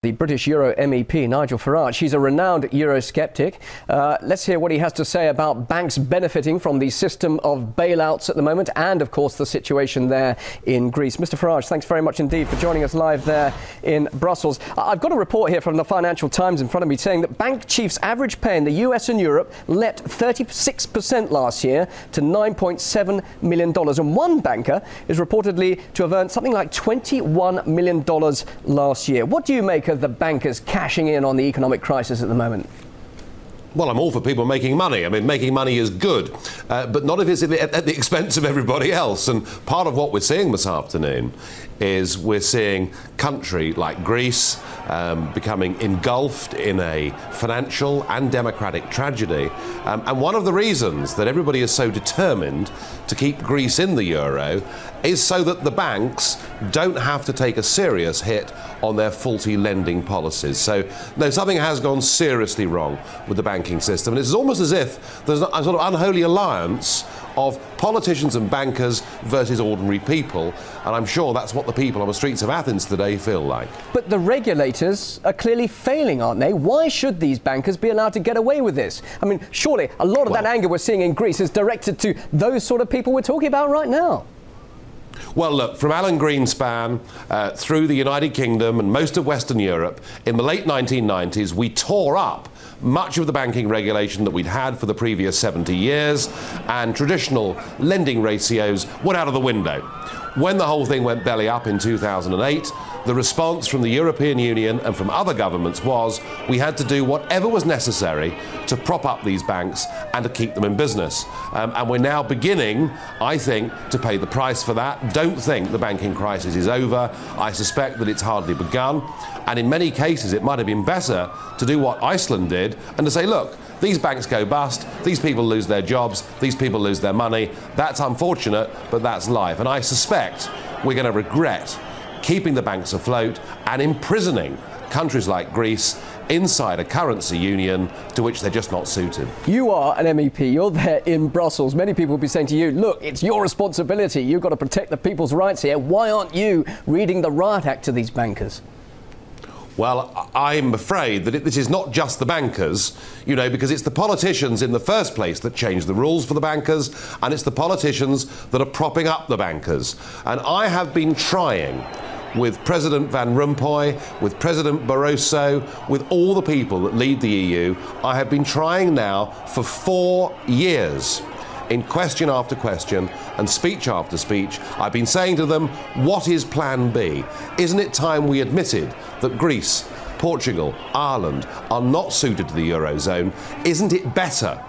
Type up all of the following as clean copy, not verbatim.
The British Euro MEP Nigel Farage. He's a renowned Eurosceptic. Let's hear what he has to say about banks benefiting from the system of bailouts at the moment and, of course, the situation there in Greece. Mr. Farage, thanks very much indeed for joining us live there in Brussels. I've got a report here from the Financial Times in front of me saying that bank chiefs' average pay in the US and Europe leapt 36% last year to $9.7 million. And one banker is reportedly to have earned something like $21 million last year. What do you make of the bankers cashing in on the economic crisis at the moment? Well, I'm all for people making money. I mean, making money is good, but not if it's at the expense of everybody else. And part of what we're seeing this afternoon is we're seeing country like Greece becoming engulfed in a financial and democratic tragedy. And one of the reasons that everybody is so determined to keep Greece in the euro is so that the banks don't have to take a serious hit on their faulty lending policies. So, no, something has gone seriously wrong with the banking system. And it's almost as if there's a sort of unholy alliance of politicians and bankers versus ordinary people. And I'm sure that's what the people on the streets of Athens today feel like. But the regulators are clearly failing, aren't they? Why should these bankers be allowed to get away with this? I mean, surely a lot of that anger we're seeing in Greece is directed to those sort of people we're talking about right now. Well, look, from Alan Greenspan through the United Kingdom and most of Western Europe, in the late 1990s, we tore up much of the banking regulation that we'd had for the previous 70 years, and traditional lending ratios went out of the window. When the whole thing went belly up in 2008, the response from the European Union and from other governments was we had to do whatever was necessary to prop up these banks and to keep them in business. And we're now beginning, I think, to pay the price for that. Don't think the banking crisis is over. I suspect that it's hardly begun. And in many cases, it might have been better to do what Iceland did and to say, look, these banks go bust, these people lose their jobs, these people lose their money. That's unfortunate, but that's life. And I suspect we're going to regret keeping the banks afloat and imprisoning countries like Greece inside a currency union to which they're just not suited. You are an MEP, you're there in Brussels. Many people will be saying to you, look, it's your responsibility, you've got to protect the people's rights here. Why aren't you reading the Riot Act to these bankers? Well, I'm afraid that this is not just the bankers, you know, because it's the politicians in the first place that change the rules for the bankers, and it's the politicians that are propping up the bankers. And I have been trying with President Van Rompuy, with President Barroso, with all the people that lead the EU, I have been trying now for 4 years. In question after question and speech after speech, I've been saying to them, what is Plan B? Isn't it time we admitted that Greece, Portugal, Ireland are not suited to the Eurozone? Isn't it better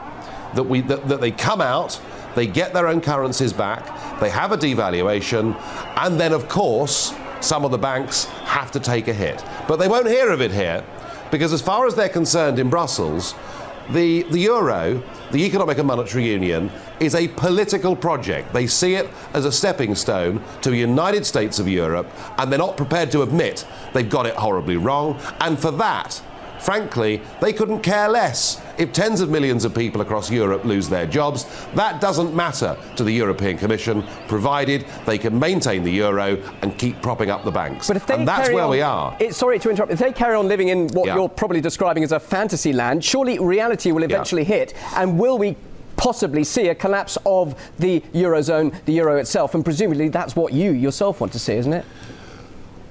that they come out, they get their own currencies back, they have a devaluation, and then, of course, some of the banks have to take a hit. But they won't hear of it here, because as far as they're concerned in Brussels, the euro, the economic and monetary union, is a political project. They see it as a stepping stone to the United States of Europe, and they're not prepared to admit they've got it horribly wrong. And for that, frankly, they couldn't care less if tens of millions of people across Europe lose their jobs. That doesn't matter to the European Commission, provided they can maintain the euro and keep propping up the banks. But if they and that's where we are. Sorry to interrupt. If they carry on living in what you're probably describing as a fantasy land, surely reality will eventually hit, and will we possibly see a collapse of the Eurozone, the euro itself? And presumably that's what you yourself want to see, isn't it?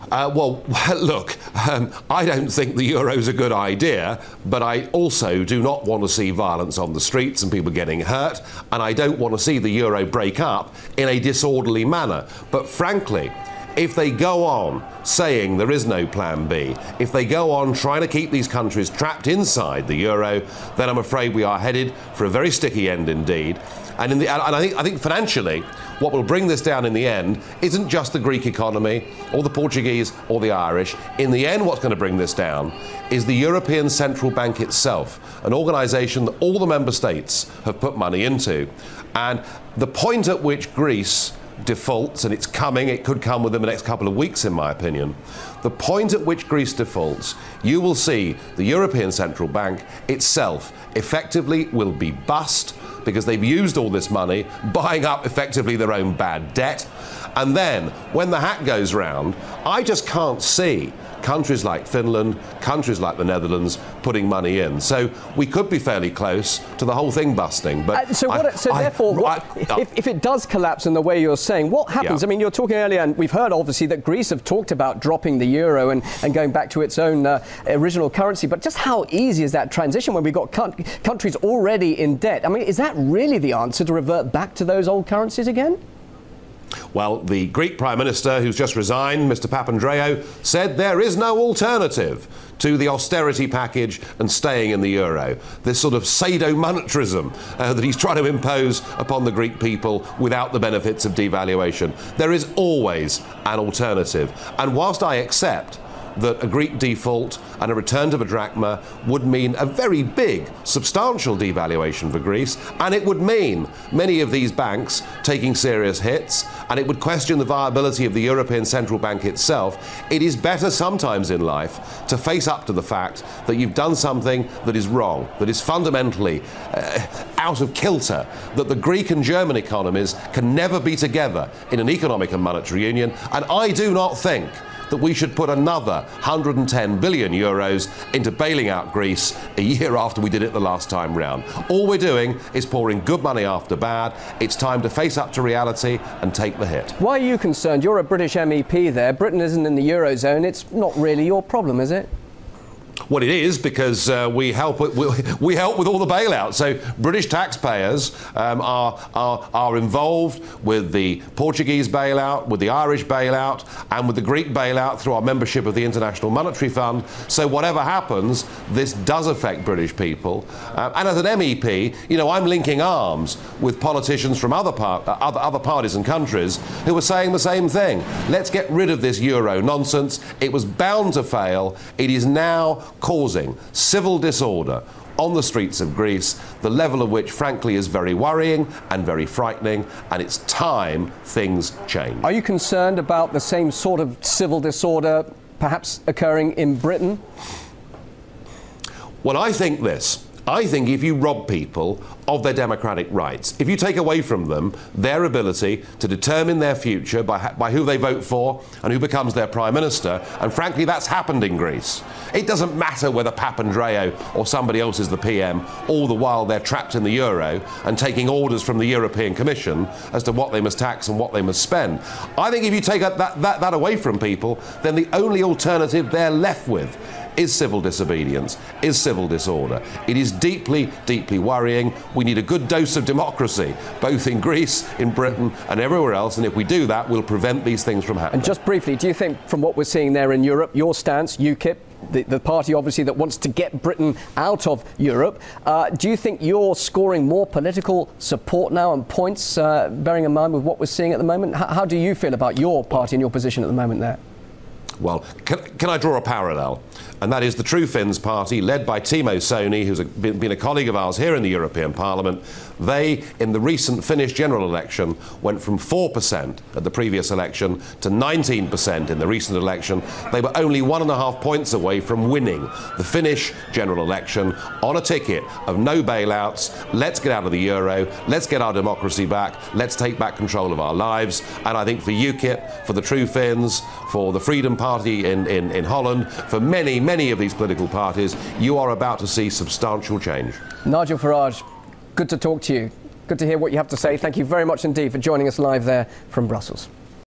Well, look, I don't think the euro's a good idea, but I also do not want to see violence on the streets and people getting hurt, and I don't want to see the euro break up in a disorderly manner. But frankly, if they go on saying there is no plan B, if they go on trying to keep these countries trapped inside the euro, then I'm afraid we are headed for a very sticky end indeed. And I think financially, what will bring this down in the end isn't just the Greek economy or the Portuguese or the Irish. In the end, what's going to bring this down is the European Central Bank itself, an organisation that all the member states have put money into. And the point at which Greece defaults, and it's coming, it could come within the next couple of weeks in my opinion, the point at which Greece defaults, you will see the European Central Bank itself effectively will be bust, because they've used all this money buying up effectively their own bad debt. And then when the hat goes round, I just can't see countries like Finland, countries like the Netherlands putting money in. So we could be fairly close to the whole thing busting. But if it does collapse in the way you're saying, what happens? I mean, you're talking earlier, and we've heard obviously that Greece have talked about dropping the euro and going back to its own original currency. But just how easy is that transition when we've got countries already in debt? I mean, is that really the answer, to revert back to those old currencies again? Well, the Greek Prime Minister, who's just resigned, Mr. Papandreou, said there is no alternative to the austerity package and staying in the euro. This sort of sadomonetarism that he's trying to impose upon the Greek people without the benefits of devaluation. There is always an alternative. And whilst I accept that a Greek default and a return to the drachma would mean a very big, substantial devaluation for Greece, and it would mean many of these banks taking serious hits, and it would question the viability of the European Central Bank itself. It is better sometimes in life to face up to the fact that you've done something that is wrong, that is fundamentally out of kilter, that the Greek and German economies can never be together in an economic and monetary union, and I do not think that we should put another 110 billion euros into bailing out Greece a year after we did it the last time round. All we're doing is pouring good money after bad. It's time to face up to reality and take the hit. Why are you concerned? You're a British MEP there. Britain isn't in the Eurozone. It's not really your problem, is it? Well, it is, because we help with all the bailouts. So British taxpayers are involved with the Portuguese bailout, with the Irish bailout, and with the Greek bailout through our membership of the International Monetary Fund. So whatever happens, this does affect British people. And as an MEP, you know, I'm linking arms with politicians from other parties and countries who are saying the same thing. Let's get rid of this euro nonsense. It was bound to fail. It is now causing civil disorder on the streets of Greece, the level of which, frankly, is very worrying and very frightening, and it's time things change. Are you concerned about the same sort of civil disorder perhaps occurring in Britain? Well, I think this. I think if you rob people of their democratic rights, if you take away from them their ability to determine their future by who they vote for and who becomes their prime minister, and frankly that's happened in Greece. It doesn't matter whether Papandreou or somebody else is the PM, all the while they're trapped in the euro and taking orders from the European Commission as to what they must tax and what they must spend. I think if you take that away from people, then the only alternative they're left with is civil disobedience, is civil disorder. It is deeply, deeply worrying. We need a good dose of democracy, both in Greece, in Britain and everywhere else, and if we do that, we'll prevent these things from happening. And just briefly, do you think, from what we're seeing there in Europe, your stance, UKIP, the party obviously that wants to get Britain out of Europe, do you think you're scoring more political support now and points, bearing in mind with what we're seeing at the moment? How do you feel about your party and your position at the moment there? Well, can I draw a parallel? And that is the True Finns party, led by Timo Soini, who's been a colleague of ours here in the European Parliament. They, in the recent Finnish general election, went from 4% at the previous election to 19% in the recent election. They were only 1.5 points away from winning the Finnish general election on a ticket of no bailouts. Let's get out of the euro. Let's get our democracy back. Let's take back control of our lives. And I think for UKIP, for the True Finns, for the Freedom Party in Holland, for many of these political parties, you are about to see substantial change. Nigel Farage, good to talk to you. Good to hear what you have to say. Thank you very much indeed for joining us live there from Brussels.